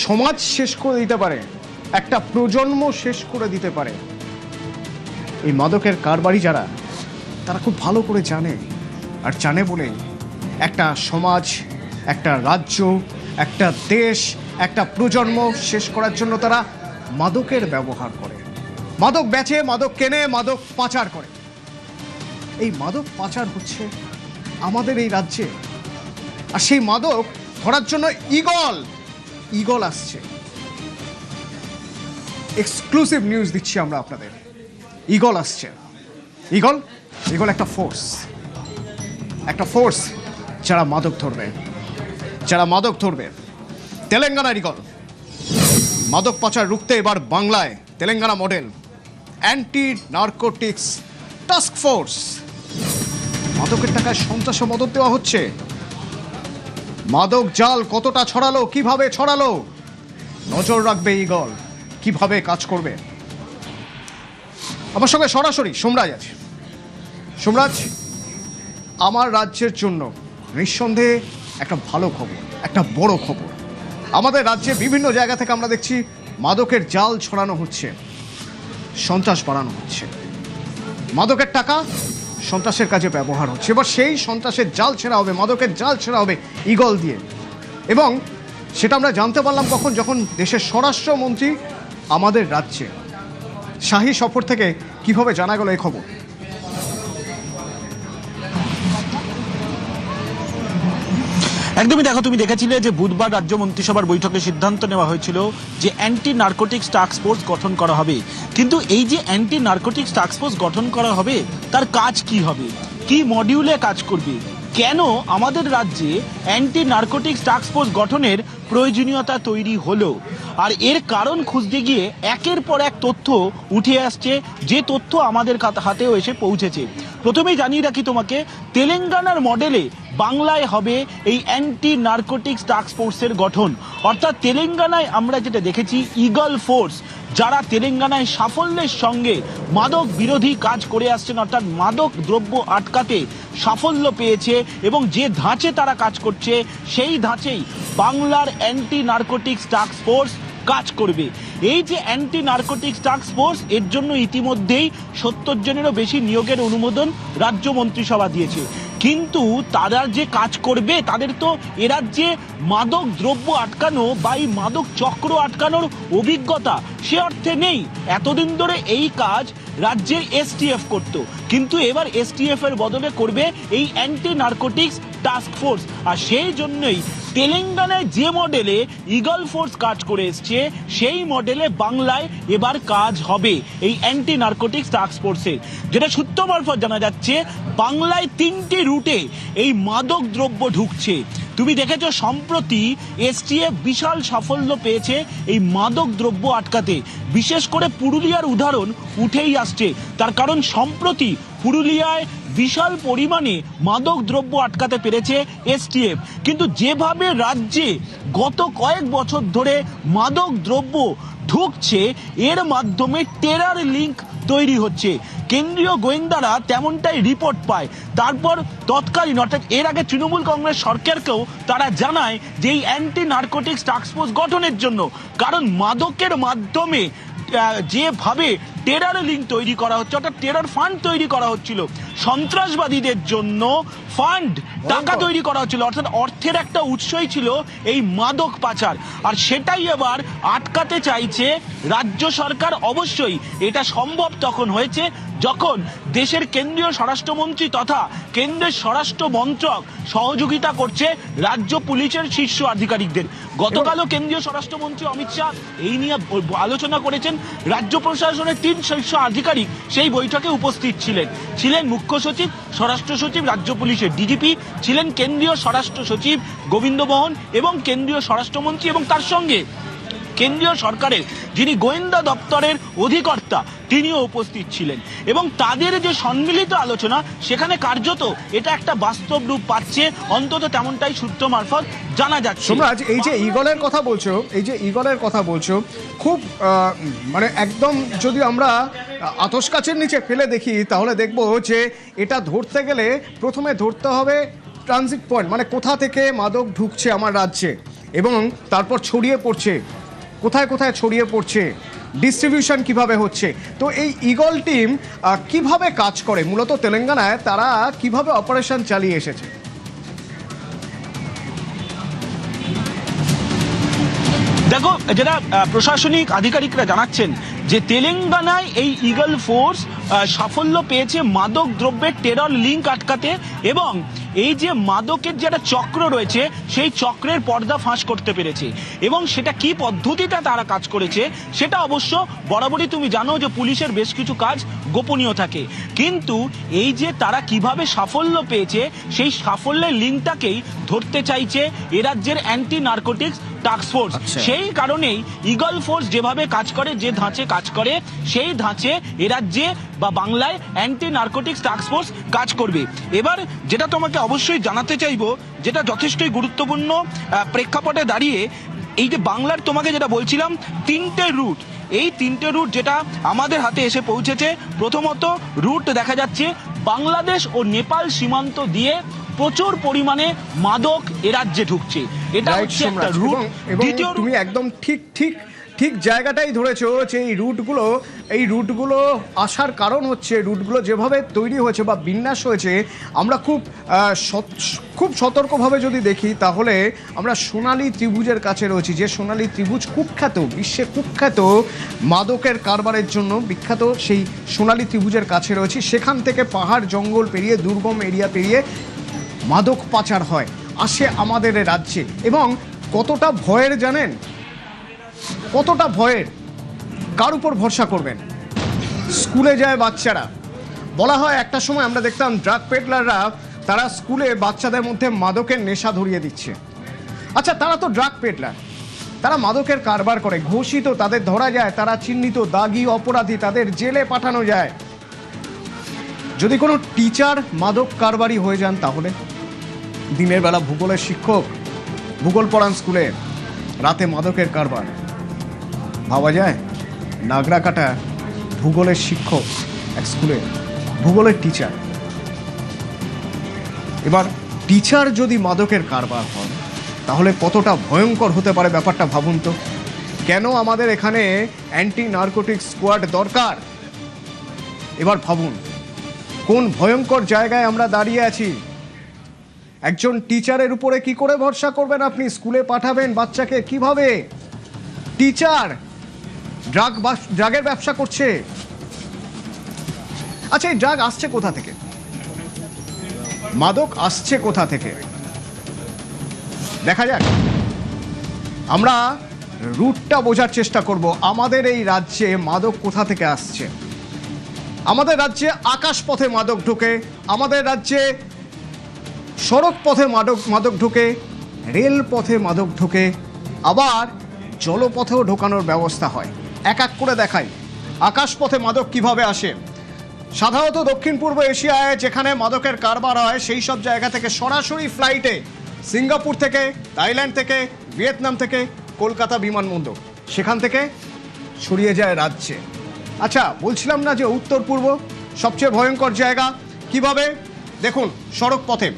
সমাজ শেষ করে দিতে পারে, একটা প্রজন্ম শেষ করে দিতে পারে। এই মাদকের কারবারি যারা, তারা খুব ভালো করে জানে, আর জানে বলে একটা সমাজ, একটা রাজ্য, একটা দেশ, একটা প্রজন্ম শেষ করার জন্য তারা মাদকের ব্যবহার করে, মাদক বেচে, মাদক কেনে, মাদক পাচার করে। এই মাদক পাচার হচ্ছে আমাদের এই রাজ্যে, আর সেই মাদক ধরার জন্য ঈগল আসছে। এক্সক্লুসিভ নিউজ দিচ্ছি আমরা আপনাদের। ঈগল আসছে। ঈগল একটা ফোর্স যারা মাদক ধরবে। তেলেঙ্গানার ঈগল মাদক পাচার রুখতে এবার বাংলায় Telangana model anti narcotics task force. মাদকের টাকায় সন্ত্রাসে মদত দেওয়া হচ্ছে। মাদক জাল কতটা ছড়ালো, কিভাবে ছড়ালো, নজর রাখবে ঈগল, কিভাবে কাজ করবে। আমার সঙ্গে সরাসরি সোমরাজ আছে। সোমরাজ, আমার রাজ্যের জন্য নিঃসন্দেহে একটা ভালো খবর, একটা বড় খবর। আমাদের রাজ্যে বিভিন্ন জায়গা থেকে আমরা দেখছি মাদকের জাল ছড়ানো হচ্ছে, সন্ত্রাস বাড়ানো হচ্ছে, মাদকের টাকা সন্ত্রাসের কাজে ব্যবহার হচ্ছে। এবার সেই সন্ত্রাসের জাল ছেঁড়া হবে, মাদকের জাল ছেঁড়া হবে ঈগল দিয়ে। এবং সেটা আমরা জানতে পারলাম কখন, যখন দেশের স্বরাষ্ট্রমন্ত্রী আমাদের রাজ্যে শাহী সফর থেকে। কিভাবে জানা গেল এই খবর? একদমই দেখো, তুমি দেখেছিলে যে বুধবার রাজ্য মন্ত্রিসভার বৈঠকে সিদ্ধান্ত নেওয়া হয়েছিল যে অ্যান্টি নার্কোটিক্স টাস্ক ফোর্স গঠন করা হবে। কিন্তু এই যে অ্যান্টি নার্কোটিক্স টাস্ক ফোর্স গঠন করা হবে, তার কাজ কি হবে, কি মডিউলে কাজ করবে, কেন আমাদের রাজ্যে অ্যান্টি নার্কোটিক্স টাস্ক ফোর্স গঠনের প্রয়োজনীয়তা তৈরি হলো, আর এর কারণ খুঁজতে গিয়ে একের পর এক তথ্য উঠে আসছে, যে তথ্য আমাদের হাতেও এসে পৌঁছেছে। প্রথমেই জানিয়ে রাখি তোমাকে, তেলেঙ্গানার মডেলে বাংলায় হবে এই অ্যান্টি নার্কোটিক্স টাস্ক ফোর্সের গঠন। অর্থাৎ তেলেঙ্গানায় আমরা যেটা দেখেছি, ঈগল ফোর্স যারা তেলেঙ্গানায় সাফল্যের সঙ্গে মাদক বিরোধী কাজ করে আসছেন, অর্থাৎ মাদক দ্রব্য আটকাতে সাফল্য পেয়েছে, এবং যে ধাঁচে তারা কাজ করছে সেই ধাঁচেই বাংলার অ্যান্টি নার্কোটিক্স টাস্ক ফোর্স কাজ করবে। এই যে অ্যান্টি নার্কোটিক্স টাস্ক ফোর্স, এর জন্য ইতিমধ্যেই 70 জনেরও বেশি নিয়োগের অনুমোদন রাজ্য মন্ত্রিসভা দিয়েছে। কিন্তু তারা যে কাজ করবে, তাদের তো এ রাজ্যে মাদক দ্রব্য আটকানো বা এই মাদক চক্র আটকানোর অভিজ্ঞতা সে অর্থে নেই। এতদিন ধরে এই কাজ রাজ্যের এসটিএফ করত, কিন্তু এবার এসটিএফ এর বদলে করবে এই অ্যান্টি নার্কোটিক্স টাস্ক ফোর্স। আর সেই জন্যই তেলেঙ্গানায় যে মডেলে ঈগল ফোর্স কাজ করে এসছে, সেই মডেলে বাংলায় এবার কাজ হবে এই অ্যান্টি নার্কোটিক্স টাস্ক ফোর্সের। যেটা সূত্র মারফত জানা যাচ্ছে, বাংলায় 3টি রুটে এই মাদক দ্রব্য ঢুকছে। তুমি দেখেছো সম্প্রতি এসটিএফ বিশাল সাফল্য পেয়েছে এই মাদক দ্রব্য আটকাতে। বিশেষ করে পুরুলিয়ার উদাহরণ উঠেই আসছে, তার কারণ সম্প্রতি পুরুলিয়ায় বিশাল পরিমাণে মাদক দ্রব্য আটকাতে পেরেছে এসটিএফ। কিন্তু যেভাবে রাজ্যে গত কয়েক বছর ধরে মাদক দ্রব্য ঢুকছে, এর মাধ্যমে টেরার লিঙ্ক তৈরি হচ্ছে। কেন্দ্রীয় গোয়েন্দারা তেমনটাই রিপোর্ট পায়। তারপর তৎকালীন, অর্থাৎ এর আগে তৃণমূল কংগ্রেস সরকারকেও তারা জানায় যে এই অ্যান্টি নার্কোটিক্স টাস্ক ফোর্স গঠনের জন্য, কারণ মাদকের মাধ্যমে যেভাবে টেরার লিঙ্ক তৈরি করা হচ্ছে, অর্থাৎ টেরার ফান্ড তৈরি করা হচ্ছিল, সন্ত্রাসবাদীদের জন্য ফান্ড, টাকা তৈরি করা হচ্ছিল, অর্থাৎ অর্থের একটা উৎসই ছিল এই মাদক পাচার। আর সেটাই এবার আটকাতে চাইছে রাজ্য সরকার। অবশ্যই এটা সম্ভব তখন হয়েছে যখন দেশের কেন্দ্রীয় স্বরাষ্ট্রমন্ত্রী তথা কেন্দ্রের স্বরাষ্ট্র মন্ত্রক সহযোগিতা করছে রাজ্য পুলিশের শীর্ষ আধিকারিকদের। গতকালও কেন্দ্রীয় স্বরাষ্ট্রমন্ত্রী অমিত শাহ এই নিয়ে আলোচনা করেছেন। রাজ্য প্রশাসনের 3 শীর্ষ আধিকারিক সেই বৈঠকে উপস্থিত ছিলেন মুখ্য সচিব, স্বরাষ্ট্র সচিব, রাজ্য পুলিশের ডিজিপি, ছিলেন কেন্দ্রীয় স্বরাষ্ট্র সচিব গোবিন্দ মোহন এবং কেন্দ্রীয় স্বরাষ্ট্রমন্ত্রী, এবং তার সঙ্গে কেন্দ্রীয় সরকারের যিনি গোয়েন্দা দপ্তরের অধিকর্তা তিনিও উপস্থিত ছিলেন। এবং তাদের যে সম্মিলিত আলোচনা, সেখানে কার্যত এটা একটা বাস্তব রূপ পাচ্ছে, অন্তত তেমনটাই সূত্র মারফত জানা যাচ্ছে। সোমরাজ, এই যে ঈগলের কথা বলছো, খুব মানে একদম যদি আমরা আতশ কাচের নিচে ফেলে দেখি, তাহলে দেখবো যে এটা ধরতে গেলে প্রথমে ধরতে হবে ট্রানজিট পয়েন্ট, মানে কোথা থেকে মাদক ঢুকছে আমার রাজ্যে। এবং তারপর ছড়িয়ে পড়ছে, কোথায় কোথায় ছড়িয়ে পড়ছে, ডিস্ট্রিবিউশন কিভাবে হচ্ছে। তো এই ইগল টিম কিভাবে কাজ করে, মূলত তেলেঙ্গানায় তারা কিভাবে অপারেশন চালিয়ে এসেছে? দেখো, যারা প্রশাসনিক আধিকারিকরা জানাচ্ছেন যে তেলেঙ্গানায় এই ইগল ফোর্স সাফল্য পেয়েছে মাদক দ্রব্যের টেরর লিঙ্ক আটকাতে, এবং এই যে মাদকের যে একটা চক্র রয়েছে সেই চক্রের পর্দা ফাঁস করতে পেরেছে। এবং সেটা কি পদ্ধতিতে তারা কাজ করেছে সেটা অবশ্য বরাবরই তুমি জানো যে পুলিশের বেশ কিছু কাজ গোপনীয় থাকে, কিন্তু এই যে তারা কিভাবে সাফল্য পেয়েছে সেই সাফল্যের লিঙ্কটাকেই ধরতে চাইছে এ রাজ্যের অ্যান্টি নার্কোটিক্স টাস্ক ফোর্স। সেই কারণেই ইগল ফোর্স যেভাবে কাজ করে, যে ধাঁচে কাজ করে, সেই ধাঁচে এ রাজ্যে বা বাংলায় অ্যান্টি নার্কোটিক্স টাস্ক ফোর্স কাজ করবে। এবার যেটা তোমাকে অবশ্যই জানাতে চাইবো, যেটা যথেষ্টই গুরুত্বপূর্ণ প্রেক্ষাপটে দাঁড়িয়ে, এই যে বাংলার তোমাকে যেটা বলছিলাম 3টে রুট, এই 3টে রুট যেটা আমাদের হাতে এসে পৌঁছেছে। প্রথমত রুট দেখা যাচ্ছে বাংলাদেশ ও নেপাল সীমান্ত দিয়ে প্রচুর পরিমাণে মাদক এ রাজ্যে ঢুকছে, এটা হচ্ছে একটা রুট। দ্বিতীয়, তুমি একদম ঠিক জায়গাটাই ধরেছো যে এই রুটগুলো আসার কারণ হচ্ছে, রুটগুলো যেভাবে তৈরি হয়েছে বা বিন্যাস হয়েছে, আমরা খুব সতর্কভাবে যদি দেখি তাহলে আমরা সোনালী ত্রিভুজের কাছে রয়েছি, যে সোনালী ত্রিভুজ কুখ্যাত, বিশ্বে কুখ্যাত মাদকের কারবারের জন্য বিখ্যাত। সেই সোনালী ত্রিভুজের কাছে রয়েছি, সেখান থেকে পাহাড় জঙ্গল পেরিয়ে, দুর্গম এরিয়া পেরিয়ে মাদক পাচার হয়, আসে আমাদের রাজ্যে। এবং কতটা ভয়ের জানেন, কতটা ভয়ের, কার উপর ভরসা করবেন? স্কুলে যায় বাচ্চারা, বলা হয় একটা সময় আমরা দেখতাম ড্রাগ পেডলাররা তারা স্কুলে বাচ্চাদের মধ্যে মাদকের নেশা ধরিয়ে দিচ্ছে। আচ্ছা, তারা তো ড্রাগ পেডলার, তারা মাদকের কারবার করে, ঘোষিত, তাদের ধরা যায়, তারা চিহ্নিত দাগি অপরাধী, তাদের জেলে পাঠানো যায়। যদি কোনো টিচার মাদক কারবারি হয়ে যান, তাহলে দিনের বেলা ভূগোলের শিক্ষক, ভূগোল পড়ান স্কুলে, রাতে মাদকের কারবার, ভাবা যায়? নাগরাকাটা ভূগোলের শিক্ষক এক স্কুলে, ভূগোলের টিচার। এবার টিচার যদি মাদকের কারবার হন তাহলে কতটা ভয়ঙ্কর হতে পারে ব্যাপারটা ভাবুন তো। কেন আমাদের এখানে অ্যান্টি নার্কোটিক স্কোয়াড দরকার? এবার ভাবুন কোন ভয়ঙ্কর জায়গায় আমরা দাঁড়িয়ে আছি। একজন টিচারের উপরে কি করে ভরসা করবেন আপনি? স্কুলে পাঠাবেন বাচ্চাকে কিভাবে? টিচার ড্রাগের ব্যবসা করছে। আচ্ছা, এই ড্রাগ আসছে কোথা থেকে? মাদক আসছে কোথা থেকে? দেখা যাক, আমরা রুটটা বোঝার চেষ্টা করব। আমাদের এই রাজ্যে মাদক কোথা থেকে আসছে? আমাদের রাজ্যে আকাশ পথে মাদক ঢোকে, আমাদের রাজ্যে সড়ক পথে মাদক ঢোকে, রেল পথে মাদক ঢোকে, আবার জলপথেও ঢোকানোর ব্যবস্থা হয়। এক এক করে দেখাই আকাশ পথে মাদক কিভাবে আসে। সাধারণত দক্ষিণ পূর্ব এশিয়ায় যেখানে মাদকের কারবার হয় সেই সব জায়গা থেকে সরাসরি ফ্লাইটে সিঙ্গাপুর থেকে, থাইল্যান্ড থেকে, ভিয়েতনাম থেকে কলকাতা বিমানবন্দর, সেখান থেকে ছড়িয়ে যায় রাজ্যে। আচ্ছা, বলছিলাম না যে উত্তর পূর্ব সবচেয়ে ভয়ঙ্কর জায়গা? কিভাবে দেখুন, সড়ক পথে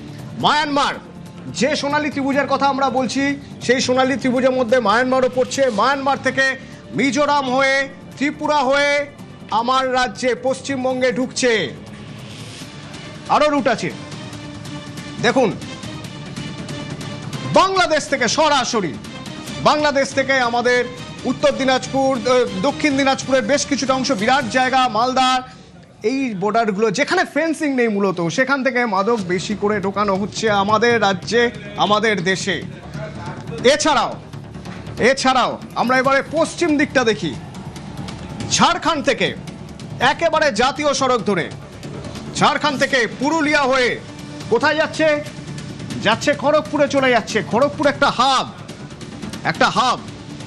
মায়ানমার, যে সোনালী ত্রিভুজের কথা আমরা বলছি সেই সোনালী ত্রিভুজের মধ্যে মায়ানমারও পড়ছে। মায়ানমার থেকে মিজোরাম হয়ে, ত্রিপুরা হয়ে আমার রাজ্যে পশ্চিমবঙ্গে ঢুকছে। আরো রুট আছে দেখুন, বাংলাদেশ থেকে সরাসরি, বাংলাদেশ থেকে আমাদের উত্তর দিনাজপুর, দক্ষিণ দিনাজপুরের বেশ কিছুটা অংশ, বিরাট জায়গা, মালদার, এই বর্ডারগুলো যেখানে ফেন্সিং নেই মূলত, সেখান থেকে মাদক বেশি করে ঢোকানো হচ্ছে আমাদের রাজ্যে, আমাদের দেশে। এছাড়াও আমরা এবারে পশ্চিম দিকটা দেখি। ঝাড়খণ্ড থেকে একেবারে জাতীয় সড়ক ধরে, ঝাড়খণ্ড থেকে পুরুলিয়া হয়ে কোথায় যাচ্ছে খড়গপুরে চলে যাচ্ছে। খড়গপুর একটা হাব।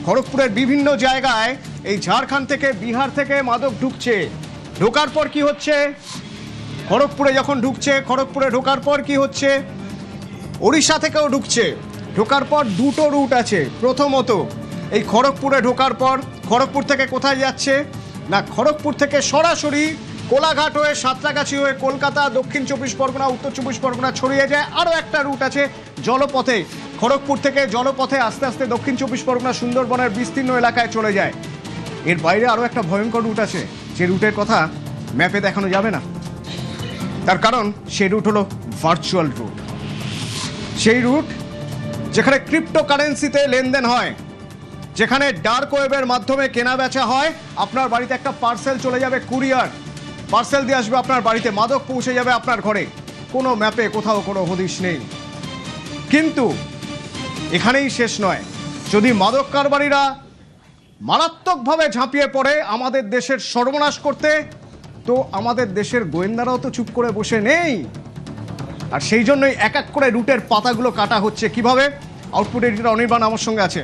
খড়গপুরের বিভিন্ন জায়গায় এই ঝাড়খণ্ড থেকে, বিহার থেকে মাদক ঢুকছে। ঢোকার পর কি হচ্ছে? খড়গপুরে যখন ঢুকছে, খড়গপুরে ঢোকার পর কি হচ্ছে? ওড়িশা থেকেও ঢুকছে। ঢোকার পর দুটো রুট আছে। প্রথমত এই খড়গপুরে ঢোকার পর খড়গপুর থেকে কোথায় যাচ্ছে না, খড়গপুর থেকে সরাসরি কোলাঘাট হয়ে, সাঁতরাগাছি হয়ে কলকাতা, দক্ষিণ 24 পরগনা, উত্তর 24 পরগনা ছড়িয়ে যায়। আরও একটা রুট আছে জলপথে, খড়গপুর থেকে জলপথে আস্তে আস্তে দক্ষিণ 24 পরগনা সুন্দরবনের বিস্তীর্ণ এলাকায় চলে যায়। এর বাইরে আরও একটা ভয়ঙ্কর রুট আছে, যে রুটের কথা ম্যাপে দেখানো যাবে না। তার কারণ সেই রুট হলো ভার্চুয়াল রুট। সেই রুট যেখানে ক্রিপ্টোকারেন্সিতে লেনদেন হয়, যেখানে ডার্ক ওয়েবের মাধ্যমে কেনা বেচা হয়। আপনার বাড়িতে একটা পার্সেল চলে যাবে, কুরিয়ার পার্সেল দিয়ে আসবে আপনার বাড়িতে, মাদক পৌঁছে যাবে আপনার ঘরে, কোনো ম্যাপে কোথাও কোনো হদিশ নেই। কিন্তু এখানেই শেষ নয়। যদি মাদক কারবারিরা মারাত্মকভাবে ঝাঁপিয়ে পড়ে আমাদের দেশের সর্বনাশ করতে, তো আমাদের দেশের গোয়েন্দারাও তো চুপ করে বসে নেই। আর সেই জন্যই এক এক করে রুটের পাতাগুলো কাটা হচ্ছে। কিভাবে? আউটপুট এডিটর অনির্বাণ আমার সঙ্গে আছে।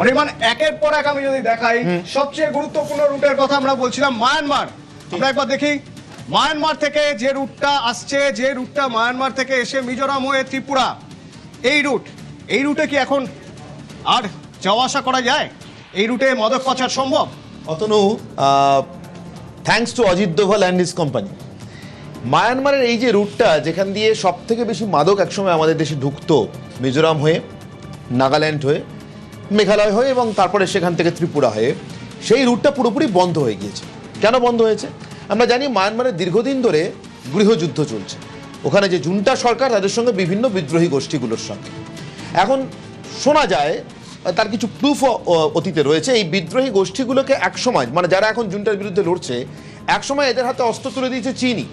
অনির্বাণ, একের পর এক আমি যদি দেখাই, সবচেয়ে গুরুত্বপূর্ণ রুটের কথা আমরা বলছিলাম মায়ানমার। আমরা একবার দেখি মায়ানমার থেকে যে রুটটা আসছে, যে রুটটা মায়ানমার থেকে এসে মিজোরাম হয়ে ত্রিপুরা, এই রুটে কি এখন আর যাওয়া আসা করা যায়? এই রুটে মাদক পাচার সম্ভব? Atanu, thanks to Ajit Doval and his company, মায়ানমারের এই যে রুটটা যেখান দিয়ে সব থেকে বেশি মাদক একসময় আমাদের দেশে ঢুকতো, মিজোরাম হয়ে, নাগাল্যান্ড হয়ে, মেঘালয় হয়ে এবং তারপরে সেখান থেকে ত্রিপুরা হয়ে, সেই রুটটা পুরোপুরি বন্ধ হয়ে গিয়েছে। কেন বন্ধ হয়েছে? আমরা জানি মায়ানমারের দীর্ঘদিন ধরে গৃহযুদ্ধ চলছে। ওখানে যে জুন্টা সরকার, তাদের সঙ্গে বিভিন্ন বিদ্রোহী গোষ্ঠীগুলোর সঙ্গে। এখন শোনা যায়, তার কিছু প্রুফ অতীতে রয়েছে, এই বিদ্রোহী গোষ্ঠীগুলোকে একসময়, মানে যারা এখন জুন্টার বিরুদ্ধে লড়ছে, একসময় এদের হাতে অস্ত্র তুলে দিয়েছে চীনই।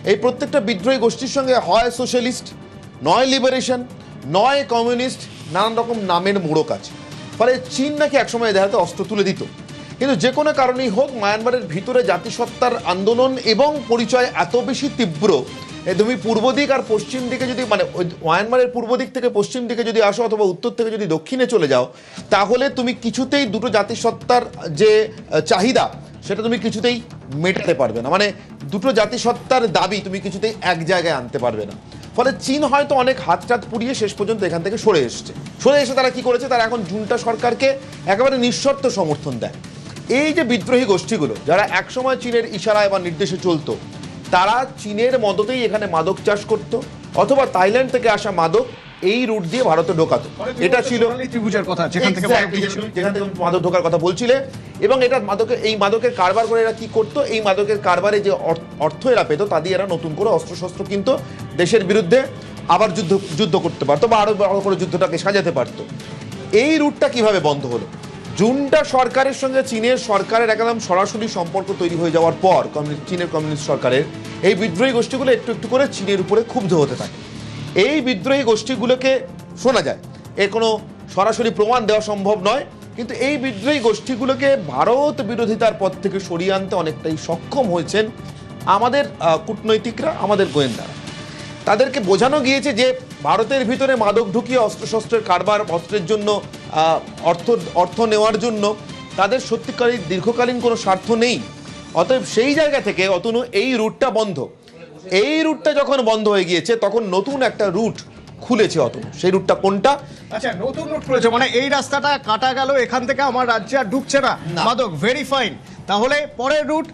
এই প্রত্যেকটা বিদ্রোহী গোষ্ঠীর সঙ্গে হয় সোশ্যালিস্ট, নয় লিবারেশন, নয় কমিউনিস্ট, নানান রকম নামের মোড়ক আছে। ফলে চীন নাকি একসময় এদের হাতে অস্ত্র তুলে দিত। কিন্তু যে কোনো কারণেই হোক, মায়ানমারের ভিতরে জাতিসত্তার আন্দোলন এবং পরিচয় এত বেশি তীব্র, তুমি পূর্ব দিক আর পশ্চিম দিকে যদি, মানে ওই মায়ানমারের পূর্ব দিক থেকে পশ্চিম দিকে যদি আসো অথবা উত্তর থেকে যদি দক্ষিণে চলে যাও, তাহলে তুমি কিছুতেই দুটো জাতিসত্তার যে চাহিদা, সেটা তুমি কিছুতেই মেটাতে পারবে না। মানে দুটো জাতিসত্তার দাবি তুমি কিছুতেই এক জায়গায় আনতে পারবে না। ফলে চীন হয়তো অনেক হাত টাত পুড়িয়ে শেষ পর্যন্ত এখান থেকে সরে এসে তারা কি করেছে, তারা এখন জুন্টা সরকারকে একেবারে নিঃশর্ত সমর্থন দেয়। এই যে বিদ্রোহী গোষ্ঠীগুলো যারা একসময় চীনের ইশারায় বা নির্দেশে চলতো, তারা চীনের মদতেই এখানে মাদক চাষ করত, অথবা থাইল্যান্ড থেকে আসা মাদক এই রুট দিয়ে ভারতে ঢোকাতো। এটা ছিল ত্রিভুজের কথা, যেখান থেকে মাদক ঢোকার কথা বলছিলে। এবং এটা এই মাদকের কারবার করে এরা কি করতো, এই মাদকের কারবারে যে অর্থ এরা পেত, তা দিয়ে এরা নতুন করে অস্ত্রশস্ত্র কিনতো, দেশের বিরুদ্ধে আবার যুদ্ধ করতে পারতো বা আরো বড় করে যুদ্ধটাকে সাজাতে পারতো। এই রুটটা কিভাবে বন্ধ হলো? জুন্টা সরকারের সঙ্গে চীনের সরকারের একদম সরাসরি সম্পর্ক তৈরি হয়ে যাওয়ার পর, চীনের কমিউনিস্ট সরকারের এই বিদ্রোহী গোষ্ঠীগুলো একটু একটু করে চীনের উপরে ক্ষুব্ধ হতে থাকে। এই বিদ্রোহী গোষ্ঠীগুলোকে শোনা যায়, এর কোনো সরাসরি প্রমাণ দেওয়া সম্ভব নয়, কিন্তু এই বিদ্রোহী গোষ্ঠীগুলোকে ভারত বিরোধিতার পথ থেকে সরিয়ে আনতে অনেকটাই সক্ষম হয়েছেন আমাদের কূটনৈতিকরা, আমাদের গোয়েন্দারা। তাদেরকে বোঝানো গিয়েছে যে ভারতের ভিতরে মাদক ঢুকিয়ে অস্ত্রশস্ত্রের কারবার, অস্ত্রের জন্য অর্থ নেওয়ার জন্য তাদের সত্যিকারের দীর্ঘকালীন কোনো স্বার্থ নেই। অতএব সেই জায়গা থেকে অতনু এই রুটটা বন্ধ। এই রুটটা যখন বন্ধ হয়ে গিয়েছে, তখন নতুন একটা রুট খুলেছে অতনু। সেই রুটটা কোনটা? আচ্ছা, নতুন রুট খুলেছে মানে এই রাস্তাটা কাটা গেল, এখান থেকে আমার রাজ্যে আর ঢুকছে না মাদক, ভেরি ফাইন। তাহলে পরের রুট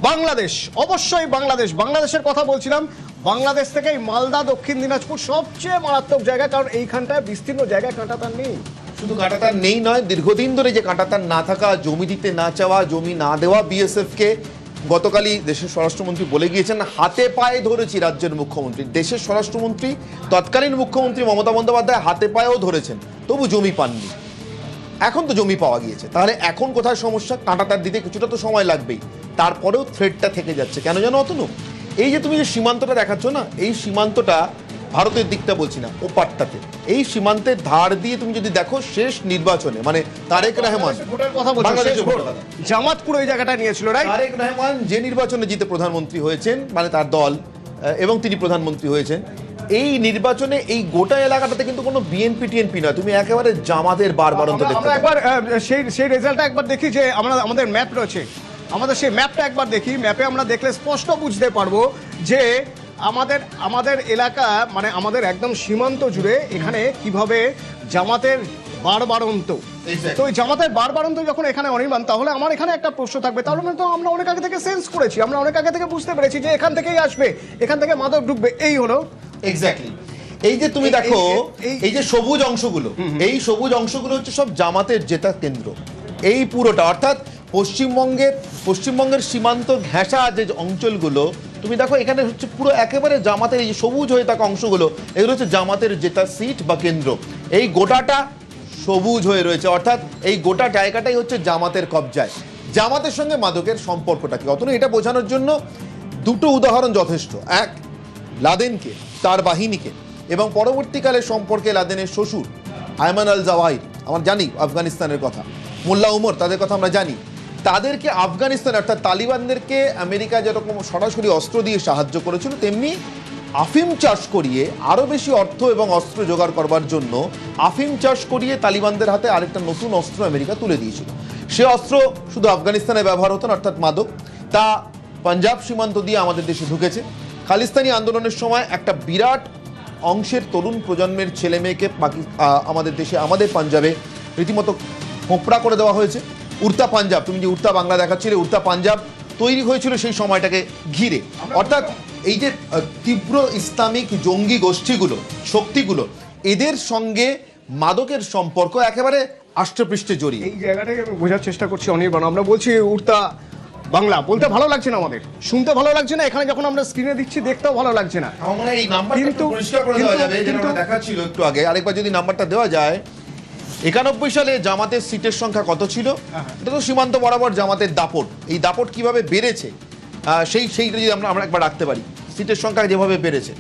বাংলাদেশ, অবশ্যই বাংলাদেশ। বাংলাদেশের কথা বলছিলাম, বাংলাদেশ থেকে মালদা, দক্ষিণ দিনাজপুর সবচেয়ে মারাত্মক জায়গা, কারণ এইখানটায় বিস্তীর্ণ জায়গায় কাঁটাতার নেই। শুধু কাঁটাতার নেই নয়, দীর্ঘদিন ধরে যে কাঁটাতার না থাকা, জমি দিতে না চাওয়া, জমি না দেওয়া বিএসএফকে, গতকালই দেশের স্বরাষ্ট্রমন্ত্রী বলে গিয়েছেন, হাতে পায়ে ধরেছি রাজ্যের মুখ্যমন্ত্রী। দেশের স্বরাষ্ট্রমন্ত্রী, তৎকালীন মুখ্যমন্ত্রী মমতা বন্দ্যোপাধ্যায় হাতে পায়েও ধরেছেন, তবু জমি পাননি। এখন তো জমি পাওয়া গিয়েছে, তাহলে এখন কোথায় সমস্যা? কাঁটাতার দিতে কিছুটা তো সময় লাগবেই, তারপরেও থ্রেটটা থেকে যাচ্ছে। কেন জানো অতনু? এই যে তুমি যে সীমান্তটা দেখাচ্ছ না, এই সীমান্তটা ভারতের দিকটা বলছি না, ওপারটাতে, এই সীমান্তের ধার দিয়ে তুমি যদি দেখো, শেষ নির্বাচনে মানে তারেক রহমান, জামাতপুর ওই জায়গাটা নিয়েছিল, তারেক রহমান যে নির্বাচনে জিতে প্রধানমন্ত্রী হয়েছেন, মানে তার দল, এবং তিনি প্রধানমন্ত্রী হয়েছেন, এই নির্বাচনে এই গোটা এলাকাটাতে কিন্তু কোনো বিএনপি টিএনপি নয়, তুমি একেবারে জামাতের বারবারন্ত দেখতে পাবে। একবার সেই রেজাল্টটা একবার দেখি, যে আমাদের ম্যাপ রয়েছে, আমাদের সেই ম্যাপটা একবার দেখি। ম্যাপে আমরা দেখলে স্পষ্ট বুঝতে পারবো যে আমাদের এলাকা, মানে আমাদের একদম সীমান্ত জুড়ে এখানে কিভাবে জামাতের বারবারন্ত। তো ওই জামাতের বারবারন্ত যখন এখানে অনির্বাণ, তাহলে আমার এখানে একটা প্রশ্ন থাকবে, তাহলে তো আমরা অনেক আগে থেকে সেন্স করেছি, আমরা অনেক আগে থেকে বুঝতে পেরেছি যে এখান থেকেই আসবে, এখান থেকে মাদক ঢুকবে, এই হলো এক্স্যাক্টলি। এই যে তুমি দেখো এই- এই যে সবুজ অংশগুলো, এই সবুজ অংশগুলো হচ্ছে সব জামাতের জেতা কেন্দ্র। এই পুরোটা অর্থাৎ পশ্চিমবঙ্গের সীমান্ত ঘেঁষা যে অঞ্চলগুলো তুমি দেখো, এখানে হচ্ছে পুরো একেবারে জামাতের এই যে সবুজ হয়ে থাকা অংশগুলো, এগুলো হচ্ছে জামাতের জেতা সিট বা কেন্দ্র। এই গোটাটা সবুজ হয়ে রয়েছে, অর্থাৎ এই গোটা জায়গাটাই হচ্ছে জামাতের কবজায়। জামাতের সঙ্গে মাদকের সম্পর্কটা কি, অতএব এটা বোঝানোর জন্য দুটো উদাহরণ যথেষ্ট। এক, লাদেনকে, তার বাহিনীকে, এবং পরবর্তীকালে সম্পর্কে লাদেনের শ্বশুর আয়মান আল জাওয়াহির, আমরা জানি আফগানিস্তানের কথা, মোল্লা উমর, তাদের কথা আমরা জানি। তাদেরকে আফগানিস্তান অর্থাৎ তালিবানদেরকে আমেরিকা যেরকম সরাসরি অস্ত্র দিয়ে সাহায্য করেছিল, তেমনি আফিম চাষ করিয়ে আরও বেশি অর্থ এবং অস্ত্র জোগাড় করবার জন্য আফিম চাষ করিয়ে তালিবানদের হাতে আরেকটা নতুন অস্ত্র আমেরিকা তুলে দিয়েছিল। সে অস্ত্র শুধু আফগানিস্তানে ব্যবহার হতো না, অর্থাৎ মাদক, তা পাঞ্জাব সীমান্ত দিয়ে আমাদের দেশে ঢুকেছে। খালিস্তানি আন্দোলনের সময় একটা বিরাট অংশের তরুণ প্রজন্মের ছেলে মেয়েকে আমাদের দেশে, আমাদের পাঞ্জাবে রীতিমতো খোঁপড়া করে দেওয়া হয়েছে। উড়তা পাঞ্জাব, তুমি যে উড়তা বাংলা দেখাচ্ছিলে, উড়তা পাঞ্জাব তৈরি হয়েছিল সেই সময়টাকে ঘিরে। অর্থাৎ এই যে তীব্র ইসলামিক জঙ্গি গোষ্ঠীগুলো, শক্তিগুলো, এদের সঙ্গে মাদকের সম্পর্ক একেবারে আষ্টপৃষ্ঠে জড়িয়ে। এই জায়গাটাকে আমি বোঝার চেষ্টা করছি অনির্বাণ। আমরা বলছি উড়তা বাংলা, বলতে ভালো লাগছে না আমাদের, শুনতে ভালো লাগছে না, এখানে যখন আমরা স্ক্রিনে দিচ্ছি দেখতেও ভালো লাগছে না। আমরা এই নাম্বারটা কিন্তু- পরিষ্কার করে দেওয়া যাবে, যেটা কিন্তু- আমরা দেখাচ্ছিল একটু আগে, আরেকবার যদি নাম্বারটা দেওয়া যায়। 91 সালে জামাতের সিটের সংখ্যা কত ছিল? এটা তো সীমান্ত বরাবর জামাতের দাপট, এই দাপট কিভাবে বেড়েছে সেইটা যদি আমরা একবার রাখতে পারি, সিটের সংখ্যা যেভাবে বেড়েছে।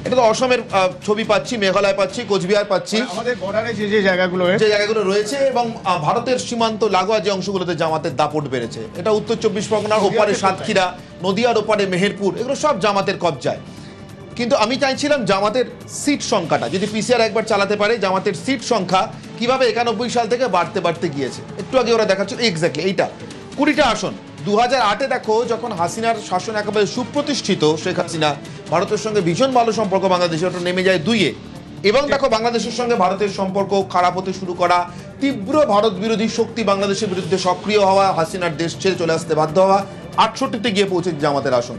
এটা তো অসমের ছবি পাচ্ছি, মেঘালয় পাচ্ছি, কোচবিহার পাচ্ছি, আমাদের বর্ডারে যে জায়গাগুলো যে জায়গাগুলো রয়েছে, এবং ভারতের সীমান্ত লাগোয়া যে অংশগুলোতে জামাতের দাপট বেড়েছে। এটা উত্তর 24 পরগনার ওপারে সাতক্ষীরা, নদিয়ার ওপারে মেহেরপুর, এগুলো সব জামাতের কবজায়। কিন্তু আমি চাইছিলাম জামাতের সিট সংখ্যাটা যদি পিসিআর একবার চালাতে পারে, জামাতের সিট সংখ্যা কিভাবে 91 সাল থেকে বাড়তে বাড়তে গিয়েছে। একটু আগে ওরা দেখাচ্ছিল এক্স্যাক্টলি এইটা 20টা আসন। 2008-এ দেখো, যখন হাসিনার শাসন একেবারে সুপ্রতিষ্ঠিত, শেখ হাসিনা, ভারতের সঙ্গে ভীষণ ভালো সম্পর্ক বাংলাদেশের, ওটা নেমে যায় 2-এ। এবং দেখো বাংলাদেশের সঙ্গে ভারতের সম্পর্ক খারাপ হতে শুরু করা, তীব্র ভারত বিরোধী শক্তি বাংলাদেশের বিরুদ্ধে সক্রিয় হওয়া, হাসিনার দেশ ছেড়ে চলে আসতে বাধ্য হওয়া, 68-তে গিয়ে পৌঁছে জামাতের আসন।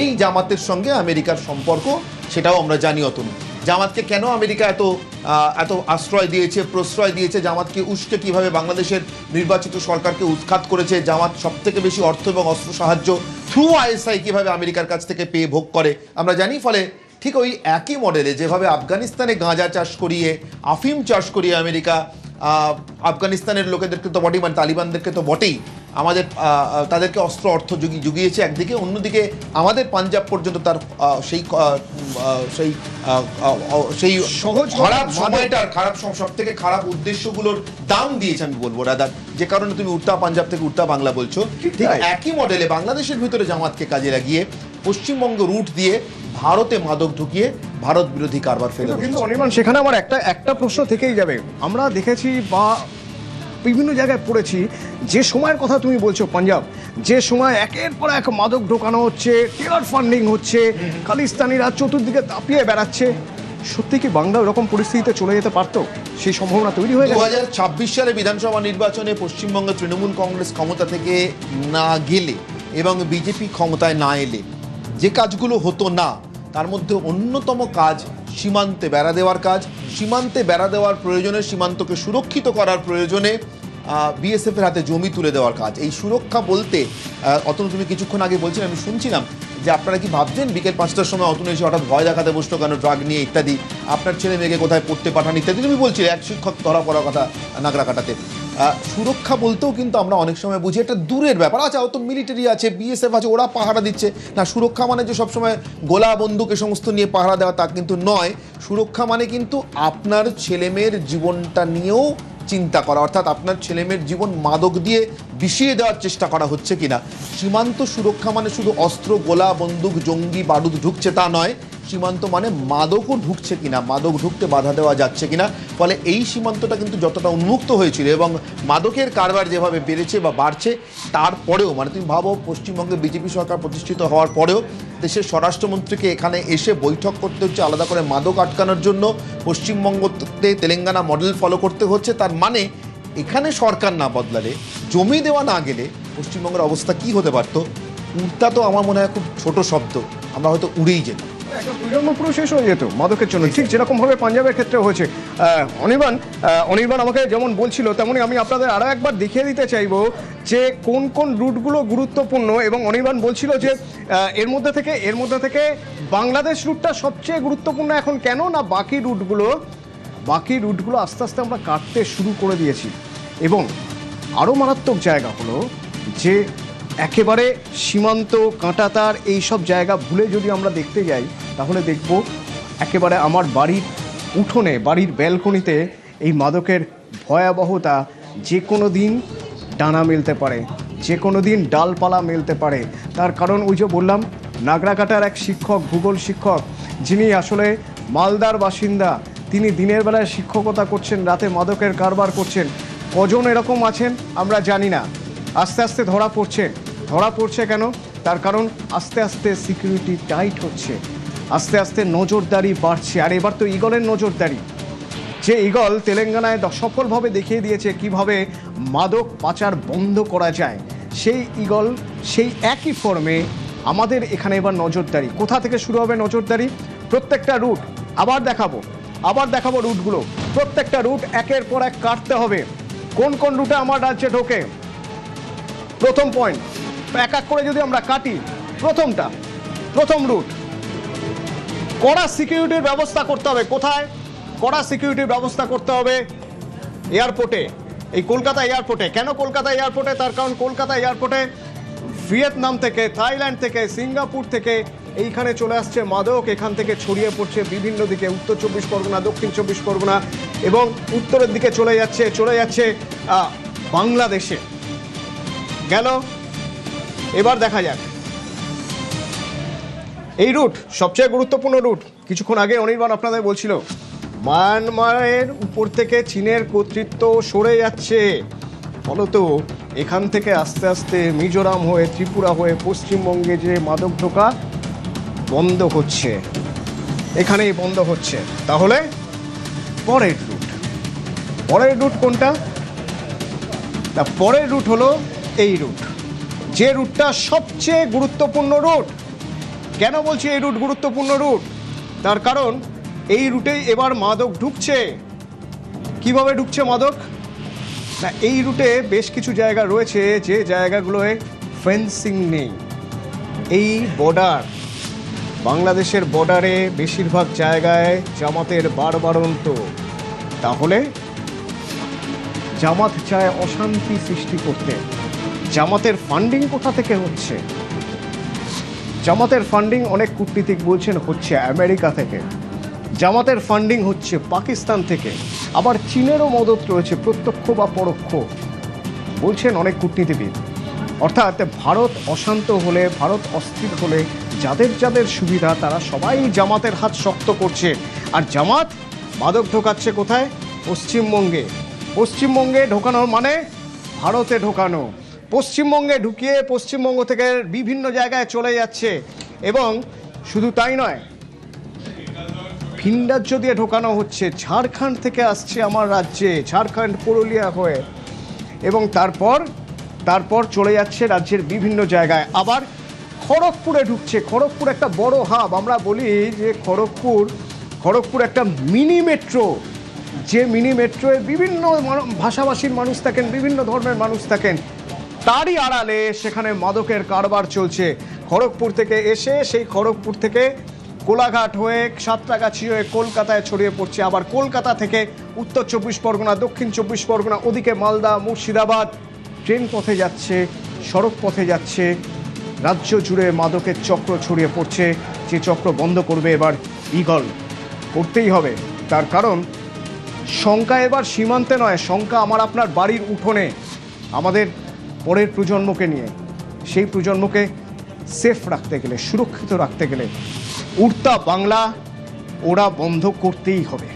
এই জামাতের সঙ্গে আমেরিকার সম্পর্ক, সেটাও আমরা জানি। অতনু, জামাতকে কেন আমেরিকা এত আশ্রয় দিয়েছে, প্রশ্রয় দিয়েছে, জামাতকে উস্কে কিভাবে বাংলাদেশের নির্বাচিত সরকারকে উৎখাত করেছে, জামাত সব থেকে বেশি অর্থ এবং অস্ত্র সাহায্য থ্রু আইএসআই কিভাবে আমেরিকার কাছ থেকে পেয়ে ভোগ করে আমরা জানি। ফলে ঠিক ওই একই মডেলে যেভাবে আফগানিস্তানে গাঁজা চাষ করিয়ে, আফিম চাষ করিয়ে আমেরিকা আফগানিস্তানের লোকেদেরকে তো বটেই, মানে তালিবানদেরকে তো বটেই, আমাদের তাদেরকে অস্ত্র অর্থ জুগিয়েছে একদিকে, অন্যদিকে আমাদের পাঞ্জাব পর্যন্ত তার সেই সহজ খারাপ সময়টার সব থেকে খারাপ উদ্দেশ্যগুলোর দাম দিয়েছে, আমি বলবো রাদার, যে কারণে তুমি উড়তা পাঞ্জাব থেকে উড়তা বাংলা বলছো। ঠিক একই মডেলে বাংলাদেশের ভিতরে জামাতকে কাজে লাগিয়ে পশ্চিমবঙ্গ রুট দিয়ে ভারতে মাদক ঢুকিয়ে ভারত বিরোধী কারবার ফেলে। কিন্তু অনির্বাণ, সেখানে আমার একটা প্রশ্ন থেকেই যাবে। আমরা দেখেছি বা বিভিন্ন জায়গায় পড়েছি, যে সময়ের কথা তুমি বলছো পাঞ্জাব, যে সময় একের পর এক মাদক ঢোকানো হচ্ছে, টেরার ফান্ডিং হচ্ছে, খালিস্তানিরা চতুর্দিকে দাপিয়ে বেড়াচ্ছে, সত্যি কি বাংলা এরকম পরিস্থিতিতে চলে যেতে পারতো? সেই সম্ভাবনা তৈরি হয়ে গেছে। 2026 সালে বিধানসভা নির্বাচনে পশ্চিমবঙ্গে তৃণমূল কংগ্রেস ক্ষমতা থেকে না গেলে এবং বিজেপি ক্ষমতায় না এলে যে কাজগুলো হতো না, তার মধ্যে অন্যতম কাজ সীমান্তে বেড়া দেওয়ার কাজ। সীমান্তে বেড়া দেওয়ার প্রয়োজনে, সীমান্তকে সুরক্ষিত করার প্রয়োজনে বিএসএফ এর হাতে জমি তুলে দেওয়ার কাজ। এই সুরক্ষা বলতে অতনু, তুমি কিছুক্ষণ আগে বলছিলে, আমি শুনছিলাম যে আপনারা কি ভাবছেন বিকেল 5টার সময় অতনু এসে হঠাৎ ভয় দেখাতে বসলো কেন, ড্রাগ নিয়ে ইত্যাদি, আপনার ছেলে মেয়েকে কোথায় পড়তে পাঠান ইত্যাদি তুমি বলছিলে, এক শিক্ষক ধরা পড়ার কথা নাগরা কাটাতে। সুরক্ষা বলতেও কিন্তু আমরা অনেক সময় বুঝি একটা দূরের ব্যাপার। আচ্ছা, ও তো মিলিটারি আছে, বিএসএফ আছে, ওরা পাহারা দিচ্ছে না। সুরক্ষা মানে যে সবসময় গোলা বন্দুক এ সমস্ত নিয়ে পাহারা দেওয়া, তা কিন্তু নয়। সুরক্ষা মানে কিন্তু আপনার ছেলেমেয়ের জীবনটা নিয়েও চিন্তা করা, অর্থাৎ আপনার ছেলেমেয়ের জীবন মাদক দিয়ে বিষিয়ে দেওয়ার চেষ্টা করা হচ্ছে কিনা। সীমান্ত সুরক্ষা মানে শুধু অস্ত্র, গোলা বন্দুক, জঙ্গি বারুদ ঢুকছে তা নয়, সীমান্ত মানে মাদকও ঢুকছে কিনা, মাদক ঢুকতে বাধা দেওয়া যাচ্ছে কিনা। ফলে এই সীমান্তটা কিন্তু যতটা উন্মুক্ত হয়েছিল এবং মাদকের কারবার যেভাবে বেড়েছে বা বাড়ছে, তারপরেও মানে তুমি ভাবো পশ্চিমবঙ্গে বিজেপি সরকার প্রতিষ্ঠিত হওয়ার পরেও দেশের স্বরাষ্ট্রমন্ত্রীকে এখানে এসে বৈঠক করতে হচ্ছে আলাদা করে মাদক আটকানোর জন্য, পশ্চিমবঙ্গতে তেলেঙ্গানা মডেল ফলো করতে হচ্ছে। তার মানে এখানে সরকার না বদলালে, জমি দেওয়া না গেলে পশ্চিমবঙ্গের অবস্থা কি হতে পারতো? উড়তা তো আমার মনে হয় খুব ছোট শব্দ, আমরা হয়তো উড়েই যেতাম। একটা প্রজন্ম পুরো শেষ হয়ে যেত মাদকের জন্য, ঠিক যেরকম ভাবে পাঞ্জাবের ক্ষেত্রে হয়েছে। অনির্বাণ আমাকে যেমন বলছিল, তেমনি আমি আপনাদের আরো একবার দেখিয়ে দিতে চাইবো যে কোন কোন রুটগুলো গুরুত্বপূর্ণ। এবং অনির্বাণ বলছিল যে এর মধ্যে থেকে বাংলাদেশ রুটটা সবচেয়ে গুরুত্বপূর্ণ এখন, কেন না বাকি রুটগুলো আস্তে আস্তে আমরা কাটতে শুরু করে দিয়েছি। এবং আরও মারাত্মক জায়গা হলো যে একেবারে সীমান্ত, কাঁটাতার, এই সব জায়গা ভুলে যদি আমরা দেখতে যাই তাহলে দেখব একেবারে আমার বাড়ির উঠোনে, বাড়ির ব্যালকনিতে এই মাদকের ভয়াবহতা যে কোনো দিন ডানা মেলতে পারে, যে কোনো দিন ডালপালা মেলতে পারে। তার কারণ ওই যে বললাম, নাগরাকাটার এক শিক্ষক, ভূগোল শিক্ষক, যিনি আসলে মালদার বাসিন্দা, তিনি দিনের বেলায় শিক্ষকতা করছেন, রাতে মাদকের কারবার করছেন। কজন এরকম আছেন আমরা জানি না। আস্তে আস্তে ধরা পড়ছে কেন? তার কারণ আস্তে আস্তে সিকিউরিটি টাইট হচ্ছে, আস্তে আস্তে নজরদারি বাড়ছে। আর এবার তো ঈগলের নজরদারি, যে ঈগল তেলেঙ্গানায় সফলভাবে দেখিয়ে দিয়েছে কিভাবে মাদক পাচার বন্ধ করা যায়, সেই ঈগল সেই একই ফর্মে আমাদের এখানে এবার নজরদারি। কোথা থেকে শুরু হবে নজরদারি? প্রত্যেকটা রুট আবার দেখাবো রুটগুলো। প্রত্যেকটা রুট একের পর এক কাটতে হবে। কোন কোন রুটে আমার রাজ্যে ঢোকে, প্রথম পয়েন্ট এক এক করে যদি আমরা কাটি। প্রথম রুট, কড়া সিকিউরিটির ব্যবস্থা করতে হবে। কোথায় কড়া সিকিউরিটির ব্যবস্থা করতে হবে? এয়ারপোর্টে, এই কলকাতা এয়ারপোর্টে। কেন কলকাতা এয়ারপোর্টে? তার কারণ কলকাতা এয়ারপোর্টে ভিয়েতনাম থেকে, থাইল্যান্ড থেকে, সিঙ্গাপুর থেকে এইখানে চলে আসছে মাদক, এখান থেকে ছড়িয়ে পড়ছে বিভিন্ন দিকে, উত্তর 24 পরগনা, দক্ষিণ 24 পরগনা এবং উত্তরের দিকে চলে যাচ্ছে বাংলাদেশে। গেল, এবার দেখা যাক এই রুট, সবচেয়ে গুরুত্বপূর্ণ রুট। কিছুক্ষণ আগে অনির্বাণ আপনাদের বলছিল মায়ানমারের উপর থেকে চীনের কর্তৃত্ব সরে যাচ্ছে, ফলত এখান থেকে আস্তে আস্তে মিজোরাম হয়ে, ত্রিপুরা হয়ে পশ্চিমবঙ্গে যে মাদক ঢোকা বন্ধ হচ্ছে, এখানেই বন্ধ হচ্ছে। তাহলে পরের রুট কোনটা? পরের রুট হলো এই রুট, যে রুটটা সবচেয়ে গুরুত্বপূর্ণ রুট। কেন বলছি এই রুট গুরুত্বপূর্ণ রুট? তার কারণ এই রুটেই এবার মাদক ঢুকছে। কিভাবে ঢুকছে মাদক? না, এই রুটে বেশ কিছু জায়গা রয়েছে যে জায়গাগুলোয় ফেন্সিং নেই। এই বর্ডার, বাংলাদেশের বর্ডারে বেশিরভাগ জায়গায় জামাতের বাড়বাড়ন্ত। তাহলে জামাত চায় অশান্তি সৃষ্টি করতে। জামাতের ফান্ডিং কোথা থেকে হচ্ছে? জামাতের ফান্ডিং অনেক কূটনীতিক বলছেন হচ্ছে আমেরিকা থেকে, জামাতের ফান্ডিং হচ্ছে পাকিস্তান থেকে, আবার চীনেরও মদত রয়েছে প্রত্যক্ষ বা পরোক্ষ, বলছেন অনেক কূটনীতিবিদ। অর্থাৎ ভারত অশান্ত হলে, ভারত অস্থির হলে যাদের সুবিধা তারা সবাই জামাতের হাত শক্ত করছে। আর জামাত মাদক ঢোকাচ্ছে কোথায়? পশ্চিমবঙ্গে ঢোকানো মানে ভারতে ঢোকানো। পশ্চিমবঙ্গে ঢুকিয়ে পশ্চিমবঙ্গ থেকে বিভিন্ন জায়গায় চলে যাচ্ছে। এবং শুধু তাই নয়, ভিন রাজ্য দিয়ে ঢোকানো হচ্ছে। ঝাড়খণ্ড থেকে আসছে আমার রাজ্যে, ঝাড়খণ্ড পুরুলিয়া হয়ে, এবং তারপর চলে যাচ্ছে রাজ্যের বিভিন্ন জায়গায়। আবার খড়গপুরে ঢুকছে। খড়গপুর একটা বড় হাব। আমরা বলি যে খড়গপুর একটা মিনি মেট্রো, যে মিনি মেট্রোয় বিভিন্ন ভাষাভাষীর মানুষ থাকেন, বিভিন্ন ধর্মের মানুষ থাকেন, তারই আড়ালে সেখানে মাদকের কারবার চলছে। খড়গপুর থেকে এসে সেই খড়গপুর থেকে কোলাঘাট হয়ে, সাঁতরাগাছি হয়ে কলকাতায় ছড়িয়ে পড়ছে। আবার কলকাতা থেকে উত্তর 24 পরগনা, দক্ষিণ 24 পরগনা, ওদিকে মালদা, মুর্শিদাবাদ, ট্রেন পথে যাচ্ছে, সড়ক পথে যাচ্ছে। রাজ্য জুড়ে মাদকের চক্র ছড়িয়ে পড়ছে, যে চক্র বন্ধ করবে এবার ঈগল, করতেই হবে। তার কারণ শঙ্কা এবার সীমান্তে নয়, শঙ্কা আমার আপনার বাড়ির উঠোনে, আমাদের পরের প্রজন্মকে নিয়ে। সেই প্রজন্মকে সেফ রাখতে গেলে, সুরক্ষিত রাখতে গেলে উড়তা বাংলা ওরা বন্ধ করতেই হবে।